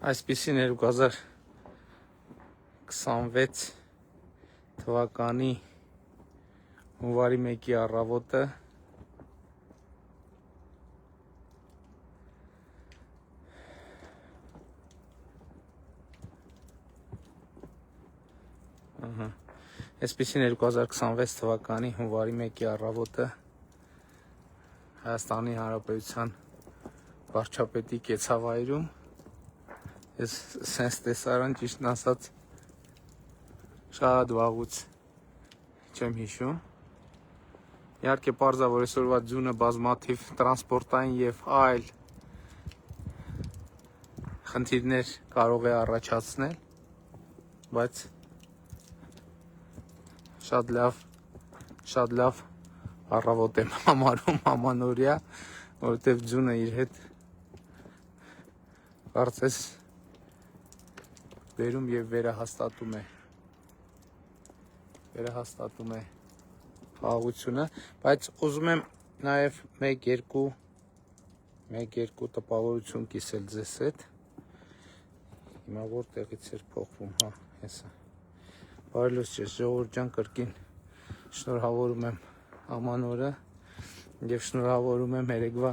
Այսպիսին 2026 թվականի հունվարի 1-ի առավոտը Այսպիսին 2026 թվականի հունվարի 1-ի առավոտը Հայաստանի Հանրապետության վարչապետի կեցավայրում ես սենց տեսարան ճիշտն ասած շատ վաղուց չեմ հիշում։ Իհարկե պարզ է, որ այսօրվա ձյունը բազմաթիվ տրանսպորտային եւ այլ խնդիրներ կարող է առաջացնել, բայց շատ լավ առավոտ եմ համարում ամանորյա, որովհետև ձյունը իր հետ կարծես բերում եւ վերահաստատում է խաղաղությունը, բայց ուզում եմ նաեւ մեկ-երկու տպավորություն կիսել ձեզ հետ։ Հիմա որտեղից էր փոխվում, հեսա։ Բարելույս ձեզ, ժողովուրդ ջան, կրկին շնորհավորում եմ ամանորը եւ շնորհավորում եմ երեկվա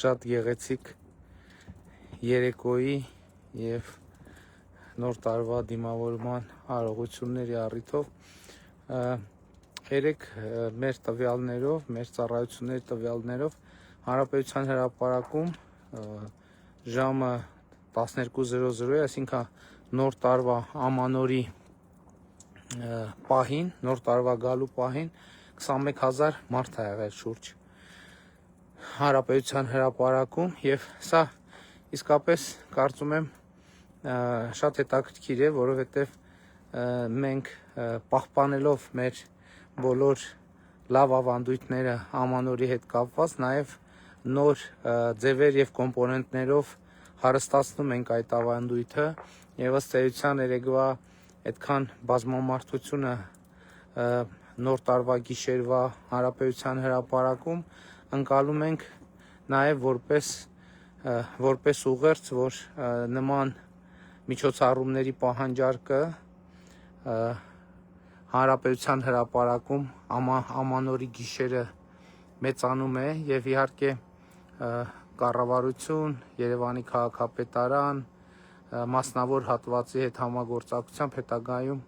շատ գեղեցիկ երեկոյի եւ նոր տարվա դիմավորման արարողությունների առիթով երեք մեր տվյալներով, մեր ծառայությունների տվյալներով Հանրապետության հրապարակում ժամը 12:00-ի, այսինքն նոր տարվա ամանորի պահին, նոր տարվա գալու պահին 21000 մարդ ա եղել շուրջ Հանրապետության հրապարակում եւ սա իսկապես կարծում եմ շատ հետաքրքիր է, որովհետեւ մենք պահպանելով մեր բոլոր լավ ավանդույթները ամանորի հետ կապված, նաեւ նոր ձևեր եւ կոմպոնենտներով հարստացնում ենք այդ ավանդույթը եւ ըստ էության երեկվա այդքան բազմամարդությունը նոր տարվա գիշերվա Հանրապետության հրապարակում ընկալում ենք նաեւ որպես ուղերձ, որ նման միջոցառումների պահանջարկը Հանրապետության հրապարակում ամանորի գիշերը մեծանում է եւ իհարկե կառավարություն, Երևանի քաղաքապետարան, մասնավոր հատվածի հետ համագործակցությամբ հետագայում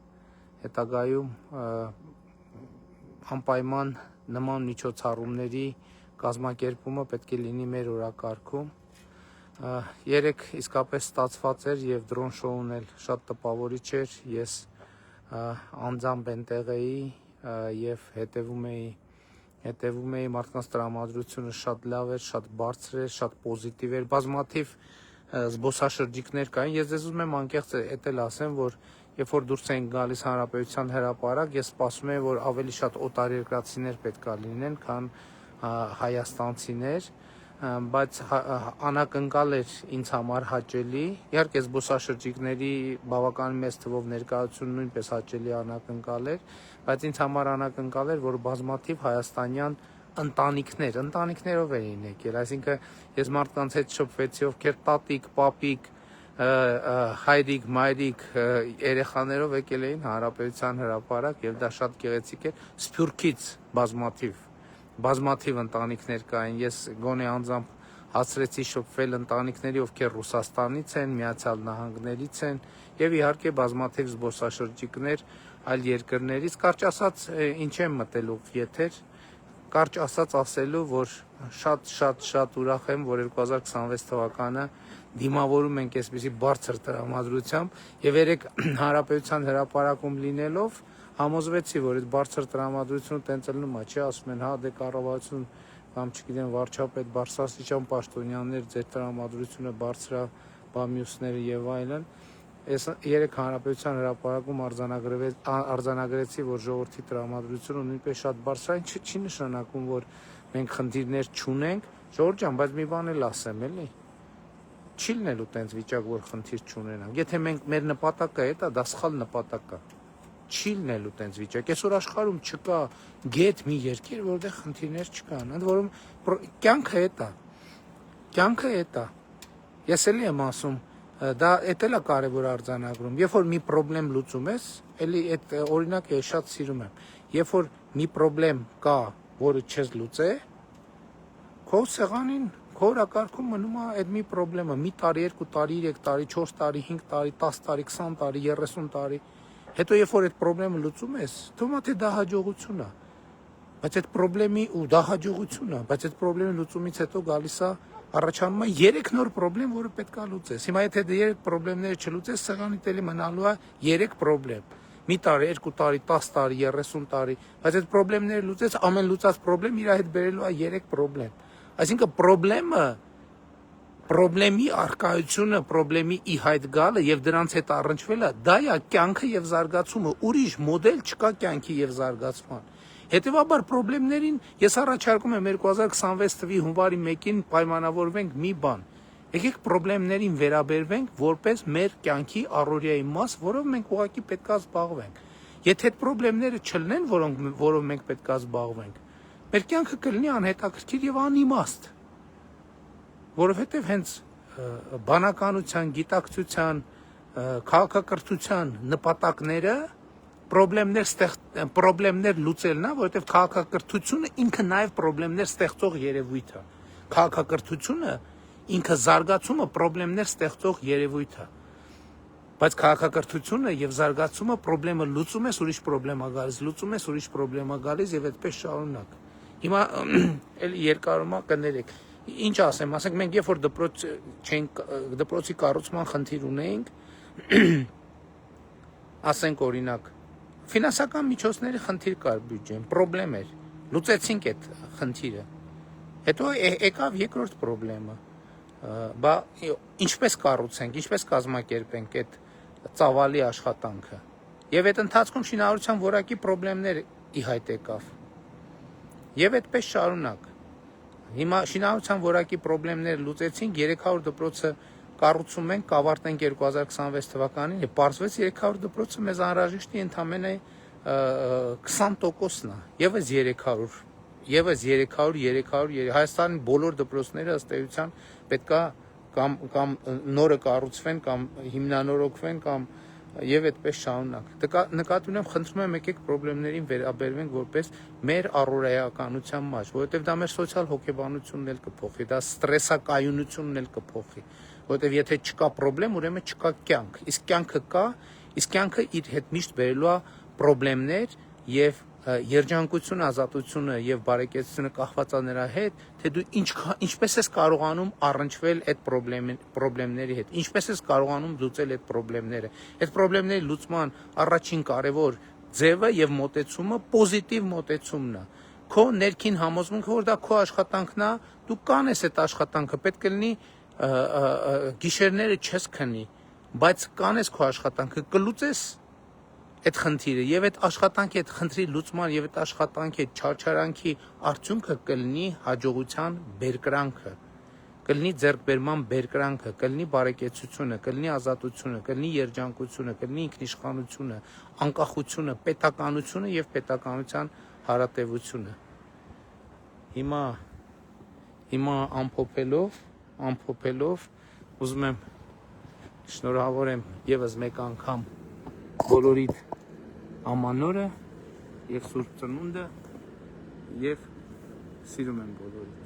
անպայման նման միջոցառումների կազմակերպումը պետք է լինի մեր օրակարգում։ Երեք իսկապես ստացված էր եւ դրոն շոուն էլ շատ տպավորիչ էր։ Ես անձամբ այնտեղ էի եւ հետեւում էի մարդկանց տրամադրությունը շատ լավ էր, շատ բարձր էր, շատ պոզիտիվ էր, բազմաթիվ զբոսաշրջիկներ կային։ Ես ձեզ ուզում եմ անկեղծ էլ ասեմ, որ երբ որ դուրս էինք գալիս Հանրապետության հրապարակ, ես սպասում էի, որ ավելի շատ օտարերկրացիներ պետքա լինեն, քան հայաստանցիներ, բայց անակնկալ էր ինձ համար հաճելի։ Իհարկե զբոսաշրջիկների բավական մեծ թվով ներկայությունը նույնպես հաճելի անակնկալ էր, բայց ինձ համար անակնկալ էր, որ բազմաթիվ հայաստանյան ընտանիքներով էին եկել, այսինքն ես մարդկանց հետ շփվեցի, ովքեր տատիկ, պապիկ, հայրիկ, մայրիկ երեխաներով եկել էին Հանրապետության հրապարակ եւ դա շատ գեղեցիկ էր։ Սփյուռքից բազմաթիվ ընտանիքներ կային, ես գոնե անձամբ հասցրեցի շփվել ընտանիքների, ովքեր Ռուսաստանից են, Միացյալ Նահանգներից են եւ իհարկե բազմաթիվ զբոսաշրջիկներ այլ երկրներից։ Կարճ ասած, ինչ եմ մտելով եթեր, կարճ ասած ասելու, որ շատ ուրախ եմ, որ 2026 թվականը դիմավորում ենք այսպիսի բարձր տրամադրությամբ եւ երեք Հանրապետության հրապարակում լինելով համոզվեցի, որ այդ բարձր տրամադրությունը տենց լինում է, չի ասում են, դե կառավարություն կամ չգիտեմ վարչապետ Բարսասիչյան պաշտոնյաներ, ձեր տրամադրությունը բարձր է, բամյուսները եւ այլն։ Ես երեք Հանրապետության հրապարակում արձանագրեցի, որ ժողովրդի տրամադրությունը նույնպես շատ բարձր է, չի նշանակում, որ մենք խնդիրներ չունենք։ Ժողովուրդ ջան, բայց մի բան էլ ասեմ, էլի։ Չի լինելու տենց վիճակ, որ խնդիր չունենանք։ Եթե մեր նպատակը է, դա սխալ նպատակ է։ Չի լինելու տենց վիճակ։ Այսօր աշխարհում չկա գետ մի երկիր, որտեղ խնդիրներ չկան։ Ընդ որում կյանքը է դա։ Ես էլի եմ ասում, դա էտել է կարևոր արձանագրում։ Երբ որ մի խնդրեմ լուծում ես, էլի այդ օրինակը ես շատ սիրում եմ։ Երբ որ մի խնդրեմ կա, որը չես լուծե, քո սեղանին, քո օրակարգում մնում է այդ մի խնդրեմը, մի տարի, 2 տարի, 3 տարի, 4 տարի, 5 տարի, 10 տարի, 20 տարի, 30 տարի։ Հետո երբ որ այդ խնդրեմը լուծում ես, թվում է թե դա հաջողություն է։ Բայց այդ խնդրեմի ու դա հաջողություն է, բայց այդ խնդրեմի լուծումից հետո գալիս է առաջանում է 3 նոր խնդրեմ, որը պետք է լուծես։ Հիմա եթե 3 խնդրեմները չլուծես, սեղանիդ էլի մնալու է 3 խնդրեմ։ Մի տարի, 2 տարի, 10 տարի, 30 տարի, բայց այդ խնդրեմները լուծես, ամեն լուծած խնդրեմ իր հետ բերելու է 3 խնդրեմ։ Այսինքն խնդրեմի արկայությունը, խնդրեմի ի հայտ գալը եւ դրանց հետ առնչվելը, դա է կյանքը եւ զարգացումը, ուրիշ մոդել չկա կյանքի եւ զարգացման։ Հետևաբար խնդրեմներին ես առաջարկում եմ 2026 թվականի հունվարի 1-ին պայմանավորվենք մի բան։ Եկեք խնդրեմներին վերաբերվենք որպես մեր կյանքի առօրյայի մաս, որով մենք ուղղակի պետք է զբաղվենք։ Եթե այդ խնդրեմները չլինեն, որով մենք պետք է զբաղվենք, մեր կյանքը կլինի անհետաքրքիր եւ անիմաստ, որովհետեւ հենց բանականության, գիտակցության, քաղաքակրթության նպատակները խնդրեմներ լուծելն է, որովհետեւ քաղաքակրթությունը ինքը նաեւ խնդրեմներ ստեղծող երևույթ է։ Քաղաքակրթությունը ինքը զարգացումը խնդրեմներ ստեղծող երևույթ է։ Բայց քաղաքակրթությունը եւ զարգացումը խնդրեմը լուծում ես, ուրիշ խնդրեմ է գալիս, լուծում ես, ուրիշ խնդրեմ է գալիս եւ այդպես շարունակ։ Հիմա էլի երկարումա կներեք։ Ինչ ասեմ, ասենք մենք երբ որ դպրոցի կառուցման խնդիր ունեինք, ասենք օրինակ, ֆինանսական միջոցների խնդիր կար բյուջեն, խնդրեմ էր, լուծեցինք այդ խնդիրը։ Հետո եկավ երկրորդ խնդրեմը, բա ինչպես կառուցենք, ինչպես կազմակերպենք այդ ծավալի աշխատանքը։ Եվ այդ ընթացքում շինարարության որակի խնդիրներ ի հայտ եկավ։ Եվ այդպես շարունակ։ Հիմա շինարարության որակի խնդիրներ լուծեցինք, 300 դպրոցը կառուցում ենք, կավարտենք 2026 թվականին, եւ պարզվեց 300 դպրոցը մեզ անհրաժեշտ է ընդամենը 20%-ն է, եւս 300 Հայաստանի բոլոր դպրոցները ըստ էության պետքա կամ նորը կառուցվեն, կամ հիմնանորոգվեն, կամ եւ այդպես շարունակ։ Նկատի ունեմ, խնդրում եմ եկեք խնդիրներին վերաբերվենք որպես մեր առօրեականության մաս, որովհետեւ դա մեր սոցիալ հոգեբանությունն էլ կփոխի, դա ստրեսակայունությունն էլ կփոխի, որովհետեւ եթե չկա խնդրեմ, ուրեմն չկա կյանք, իսկ կյանքը կա, իսկ կյանքը իր հետ միշտ բերելու է խնդիրներ եւ երջանկությունը, ազատությունը եւ բարեկեցությունը կախված է նրա հետ, թե դու ինչպես ես կարողանում առնչվել այդ խնդիրների հետ, ինչպես ես կարողանում լուծել այդ խնդիրները։ Այդ խնդիրների լուծման առաջին կարևոր ձևը եւ մոտեցումը պոզիտիվ մոտեցումն է։ Քո ներքին համոզմունքը, որ դա քո աշխատանքն է, դու կանես այդ աշխատանքը, պետք է լինի գիշերները չես քնի, բայց կանես քո աշխատանքը, կլուծես այդ խնդիրը եւ այդ աշխատանքի, այդ խնդրի լուծման եւ այդ աշխատանքի, այդ չարչարանքի արդյունքը կլինի հաջողության բերկրանքը, կլինի ձեռքբերման բերկրանքը, կլինի բարեկեցությունը, կլինի ազատությունը, կլինի երջանկությունը, կլինի ինքնիշխանությունը, անկախությունը, պետականությունը եւ պետականության հարատեվությունը։ Հիմա ամփոփելով ուզում եմ շնորհավորեմ եւս մեկ անգամ բոլորիդ ամանորը եւ Սուրբ Ծնունդը եւ սիրում եմ բոլորիդ։